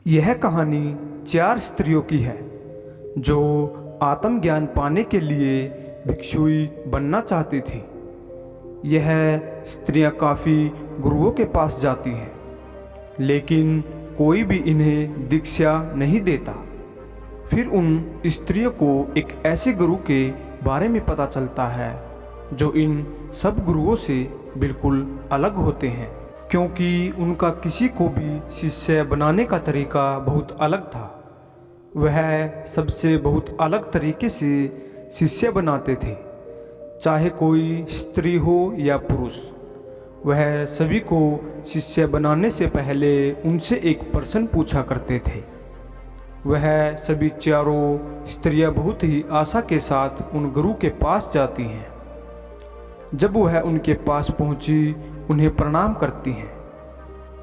यह कहानी 4 स्त्रियों की है जो आत्मज्ञान पाने के लिए भिक्षुई बनना चाहती थी। यह स्त्रियां काफ़ी गुरुओं के पास जाती हैं, लेकिन कोई भी इन्हें दीक्षा नहीं देता। फिर उन स्त्रियों को एक ऐसे गुरु के बारे में पता चलता है जो इन सब गुरुओं से बिल्कुल अलग होते हैं, क्योंकि उनका किसी को भी शिष्य बनाने का तरीका बहुत अलग था। वह सबसे बहुत अलग तरीके से शिष्य बनाते थे, चाहे कोई स्त्री हो या पुरुष। वह सभी को शिष्य बनाने से पहले उनसे एक प्रश्न पूछा करते थे। वह सभी चारों स्त्रियां बहुत ही आशा के साथ उन गुरु के पास जाती हैं। जब वह उनके पास पहुंची उन्हें प्रणाम करती हैं,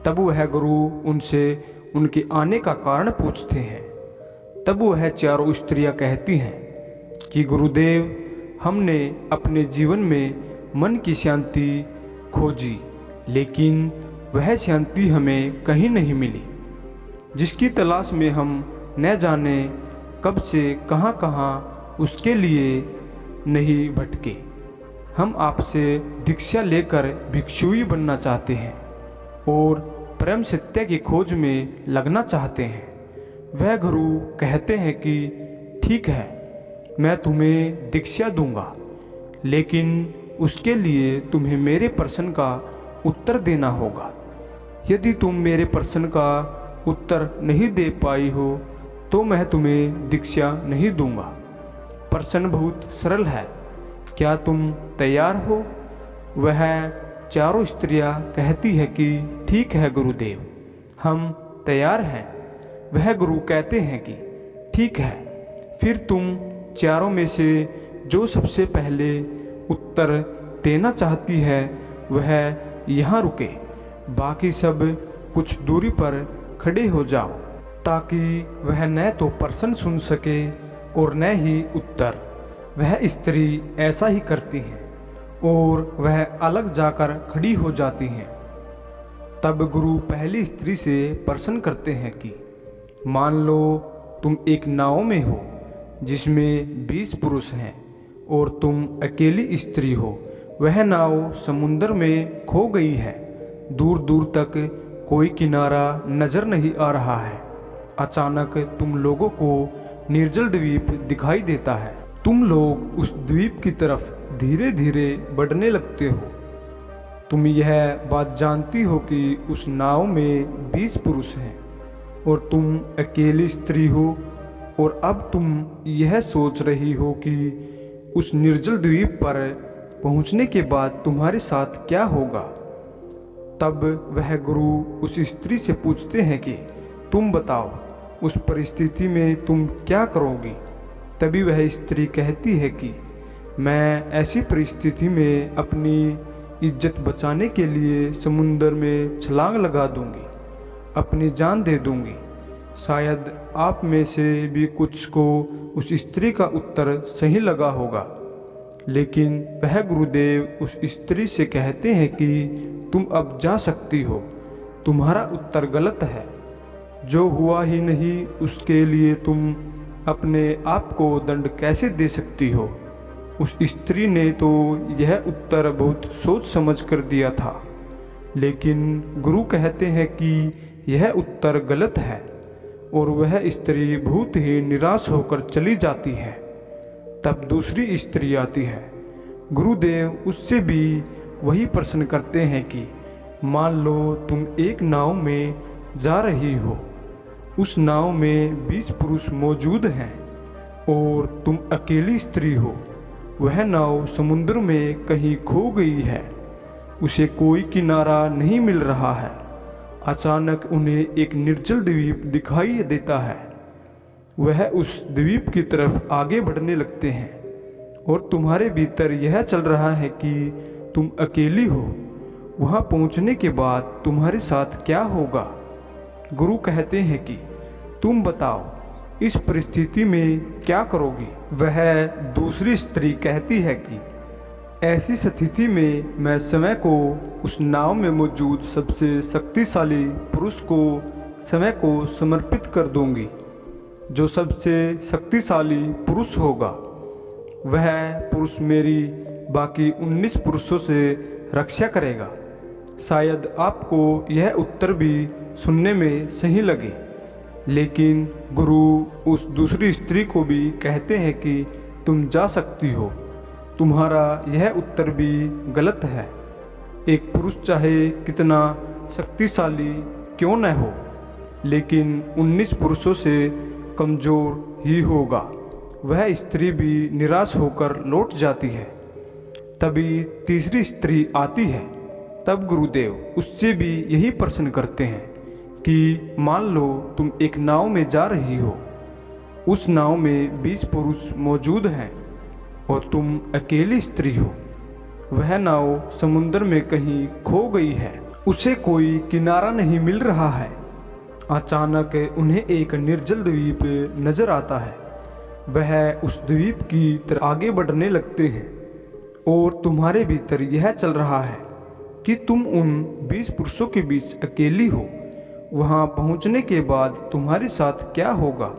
तब वह गुरु उनसे उनके आने का कारण पूछते हैं। तब वह चारों स्त्रियां कहती हैं कि गुरुदेव, हमने अपने जीवन में मन की शांति खोजी, लेकिन वह शांति हमें कहीं नहीं मिली, जिसकी तलाश में हम न जाने कब से कहाँ कहाँ उसके लिए नहीं भटके। हम आपसे दीक्षा लेकर भिक्षुई बनना चाहते हैं और परम सत्य की खोज में लगना चाहते हैं। वह गुरु कहते हैं कि ठीक है, मैं तुम्हें दीक्षा दूंगा, लेकिन उसके लिए तुम्हें मेरे प्रश्न का उत्तर देना होगा। यदि तुम मेरे प्रश्न का उत्तर नहीं दे पाई हो तो मैं तुम्हें दीक्षा नहीं दूंगा। प्रश्न बहुत सरल है, क्या तुम तैयार हो? वह चारों स्त्रियां कहती है कि ठीक है गुरुदेव, हम तैयार हैं। वह गुरु कहते हैं कि ठीक है, फिर तुम चारों में से जो सबसे पहले उत्तर देना चाहती है वह यहाँ रुके, बाकी सब कुछ दूरी पर खड़े हो जाओ, ताकि वह न तो प्रश्न सुन सके और न ही उत्तर। वह स्त्री ऐसा ही करती हैं और वह अलग जाकर खड़ी हो जाती हैं। तब गुरु पहली स्त्री से प्रश्न करते हैं कि मान लो तुम एक नाव में हो जिसमें 20 पुरुष हैं और तुम अकेली स्त्री हो। वह नाव समुद्र में खो गई है, दूर दूर तक कोई किनारा नजर नहीं आ रहा है। अचानक तुम लोगों को निर्जल द्वीप दिखाई देता है। तुम लोग उस द्वीप की तरफ धीरे धीरे बढ़ने लगते हो। तुम यह बात जानती हो कि उस नाव में 20 पुरुष हैं और तुम अकेली स्त्री हो, और अब तुम यह सोच रही हो कि उस निर्जल द्वीप पर पहुंचने के बाद तुम्हारे साथ क्या होगा। तब वह गुरु उस स्त्री से पूछते हैं कि तुम बताओ, उस परिस्थिति में तुम क्या करोगी? तभी वह स्त्री कहती है कि मैं ऐसी परिस्थिति में अपनी इज्जत बचाने के लिए समुद्र में छलांग लगा दूंगी, अपनी जान दे दूंगी। शायद आप में से भी कुछ को उस स्त्री का उत्तर सही लगा होगा, लेकिन वह गुरुदेव उस स्त्री से कहते हैं कि तुम अब जा सकती हो, तुम्हारा उत्तर गलत है। जो हुआ ही नहीं उसके लिए तुम अपने आप को दंड कैसे दे सकती हो? उस स्त्री ने तो यह उत्तर बहुत सोच समझ कर दिया था, लेकिन गुरु कहते हैं कि यह उत्तर गलत है और वह स्त्री बहुत ही निराश होकर चली जाती है। तब दूसरी स्त्री आती है। गुरुदेव उससे भी वही प्रश्न करते हैं कि मान लो तुम एक नाव में जा रही हो, उस नाव में 20 पुरुष मौजूद हैं और तुम अकेली स्त्री हो। वह नाव समुद्र में कहीं खो गई है, उसे कोई किनारा नहीं मिल रहा है। अचानक उन्हें एक निर्जल द्वीप दिखाई देता है। वह उस द्वीप की तरफ आगे बढ़ने लगते हैं और तुम्हारे भीतर यह चल रहा है कि तुम अकेली हो। वहाँ पहुँचने के बाद तुम्हारे साथ क्या होगा? गुरु कहते हैं कि तुम बताओ, इस परिस्थिति में क्या करोगी? वह दूसरी स्त्री कहती है कि ऐसी स्थिति में मैं समय को उस नाव में मौजूद सबसे शक्तिशाली पुरुष को समय को समर्पित कर दूंगी। जो सबसे शक्तिशाली पुरुष होगा वह पुरुष मेरी बाकी 19 पुरुषों से रक्षा करेगा। शायद आपको यह उत्तर भी सुनने में सही लगे, लेकिन गुरु उस दूसरी स्त्री को भी कहते हैं कि तुम जा सकती हो। तुम्हारा यह उत्तर भी गलत है। एक पुरुष चाहे कितना शक्तिशाली क्यों न हो, लेकिन 19 पुरुषों से कमज़ोर ही होगा। वह स्त्री भी निराश होकर लौट जाती है। तभी तीसरी स्त्री आती है। तब गुरुदेव उससे भी यही प्रश्न करते हैं कि मान लो तुम एक नाव में जा रही हो। उस नाव में 20 पुरुष मौजूद हैं और तुम अकेली स्त्री हो। वह नाव समुद्र में कहीं खो गई है। उसे कोई किनारा नहीं मिल रहा है। अचानक उन्हें एक निर्जल द्वीप नजर आता है। वह उस द्वीप की तरफ आगे बढ़ने लगते हैं और तुम्हारे भीतर यह चल रहा है कि तुम उन 20 पुरुषों के बीच अकेली हो। वहां पहुंचने के बाद तुम्हारे साथ क्या होगा?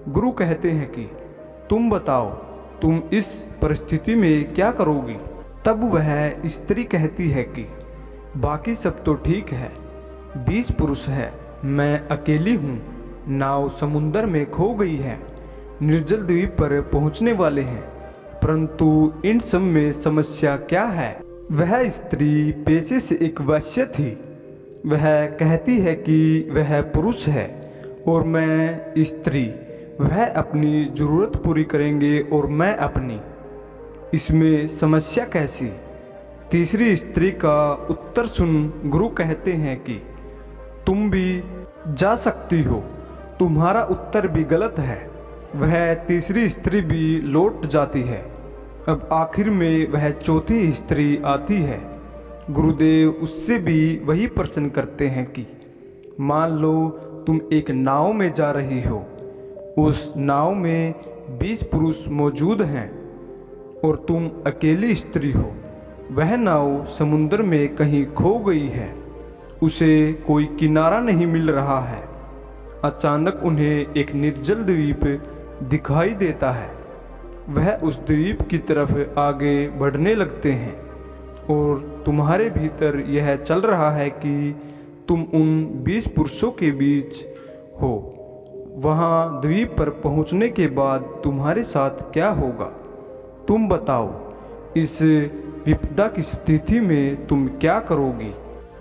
गुरु कहते हैं कि तुम बताओ, तुम इस परिस्थिति में क्या करोगी? तब वह स्त्री कहती है कि बाकी सब तो ठीक है, 20 पुरुष है, मैं अकेली हूँ। नाव समुंदर में खो गई है, निर्जल द्वीप पर पहुँचने वाले हैं, परंतु इन सब में समस्या क्या है? वह स्त्री पेशे से एक वैश्य थी। वह कहती है कि वह पुरुष है और मैं स्त्री। वह अपनी ज़रूरत पूरी करेंगे और मैं अपनी। इसमें समस्या कैसी? तीसरी स्त्री का उत्तर सुन गुरु कहते हैं कि तुम भी जा सकती हो। तुम्हारा उत्तर भी गलत है। वह तीसरी स्त्री भी लौट जाती है। अब आखिर में वह चौथी स्त्री आती है। गुरुदेव उससे भी वही प्रश्न करते हैं कि मान लो तुम एक नाव में जा रही हो। उस नाव में 20 पुरुष मौजूद हैं और तुम अकेली स्त्री हो। वह नाव समुद्र में कहीं खो गई है। उसे कोई किनारा नहीं मिल रहा है। अचानक उन्हें एक निर्जल द्वीप दिखाई देता है। वह उस द्वीप की तरफ आगे बढ़ने लगते हैं और तुम्हारे भीतर यह चल रहा है कि तुम उन 20 पुरुषों के बीच हो। वहाँ द्वीप पर पहुँचने के बाद तुम्हारे साथ क्या होगा? तुम बताओ, इस विपदा की स्थिति में तुम क्या करोगी?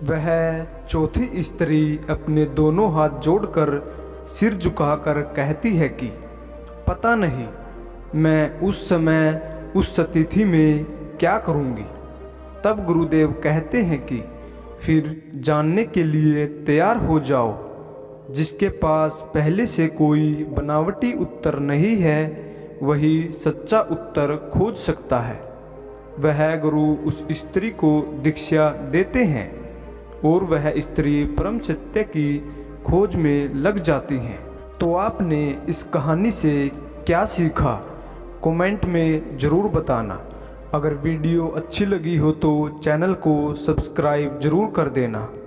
वह चौथी स्त्री अपने दोनों हाथ जोड़कर सिर झुकाकर कहती है कि पता नहीं, मैं उस समय उस स्थिति में क्या करूँगी। तब गुरुदेव कहते हैं कि फिर जानने के लिए तैयार हो जाओ। जिसके पास पहले से कोई बनावटी उत्तर नहीं है वही सच्चा उत्तर खोज सकता है। वह गुरु उस स्त्री को दीक्षा देते हैं और वह स्त्री परम सत्य की खोज में लग जाती हैं। तो आपने इस कहानी से क्या सीखा? कमेंट में ज़रूर बताना। अगर वीडियो अच्छी लगी हो तो चैनल को सब्सक्राइब ज़रूर कर देना।